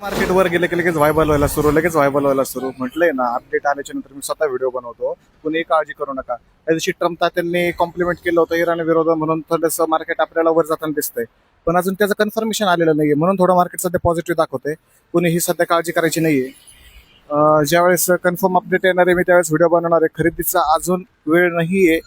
Market वर गेले की लगेच लगेच व्हायबल व्हायला सुरू म्हटलंय ना. अपडेट आल्याच्या नंतर मी स्वतः व्हिडिओ बनवतो. कुणी काळजी करू नका. त्या दिवशी ट्रम्प त्यांनी कॉम्प्लिमेंट केलं होतं इराण विरोधात म्हणून थोडंसं मार्केट आपल्याला वर जाताना दिसतंय, पण अजून त्याचं कन्फर्मेशन आलेलं नाहीये म्हणून थोडं मार्केट सध्या पॉझिटिव्ह दाखवते. कुणीही सध्या काळजी करायची नाहीये. ज्यावेळेस कन्फर्म अपडेट येणार आहे मी त्यावेळेस व्हिडिओ बनवणार आहे. खरेदीचा अजून वेळ नाहीये.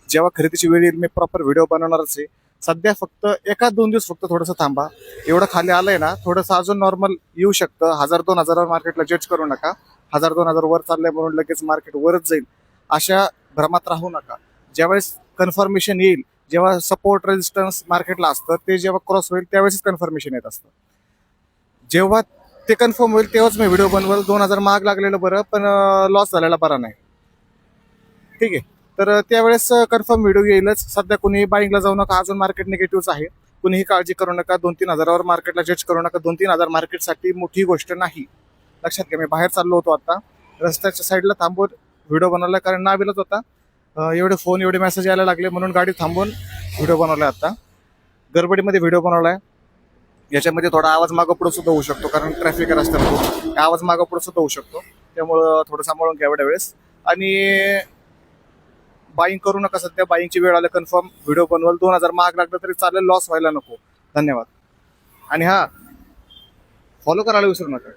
जेव्हा खरेदीची वेळ येईल मी प्रॉपर व्हिडिओ बनवणारच आहे. सध्या फक्त एका दोन दिवस फक्त थोडंसं थांबा. एवढं खाली आलंय ना, थोडंसं अजून नॉर्मल येऊ शकतं. 1000-2000 मार्केटला जज करू नका. 1000-2000 वर चाललंय म्हणून लगेच मार्केट वरच जाईल अशा भ्रमात राहू नका. ज्यावेळेस कन्फर्मेशन येईल, जेव्हा सपोर्ट रेजिस्टन्स मार्केटला असतं ते जेव्हा क्रॉस होईल त्यावेळेस कन्फर्मेशन येत असतं. जेव्हा ते कन्फर्म होईल तेव्हाच मी व्हिडिओ बनवेल. 2000 महाग लागलेलं बरं, पण लॉस झालेला बरा नाही. ठीक आहे, तर त्यावेळेस कन्फर्म व्हिडिओ येईलच. सध्या कुणी बाईंगला जाऊ नका. अजून मार्केट निगेटिव्हच आहे. कुणीही काळजी करू नका. 2-3 हजारावर मार्केटला जज करू नका. 2-3 हजार मार्केटसाठी मोठी गोष्ट नाही. लक्षात घ्या. मी बाहेर चाललो होतो आता, रस्त्याच्या साईडला थांबून व्हिडिओ बनवला कारण नाविलाच होता. एवढे फोन एवढे मेसेज यायला लागले म्हणून गाडी थांबून व्हिडिओ बनवला. आता गडबडीमध्ये व्हिडिओ बनवलाय. याच्यामध्ये थोडा आवाज मागं पुढं सुद्धा होऊ शकतो कारण ट्रॅफिक रस्त्यावर आवाज मागं पुढं सुद्धा होऊ शकतो. त्यामुळं थोडं सांभाळून घ्या एवढ्या वेळेस. आणि बाईंग करू नका. सध्या बाईंगची वेळ आली कन्फर्म व्हिडिओ बनवल. 2000 महाग लागलं तरी चालेल, लॉस व्हायला नको. धन्यवाद. आणि हा, फॉलो करायला विसरू नका.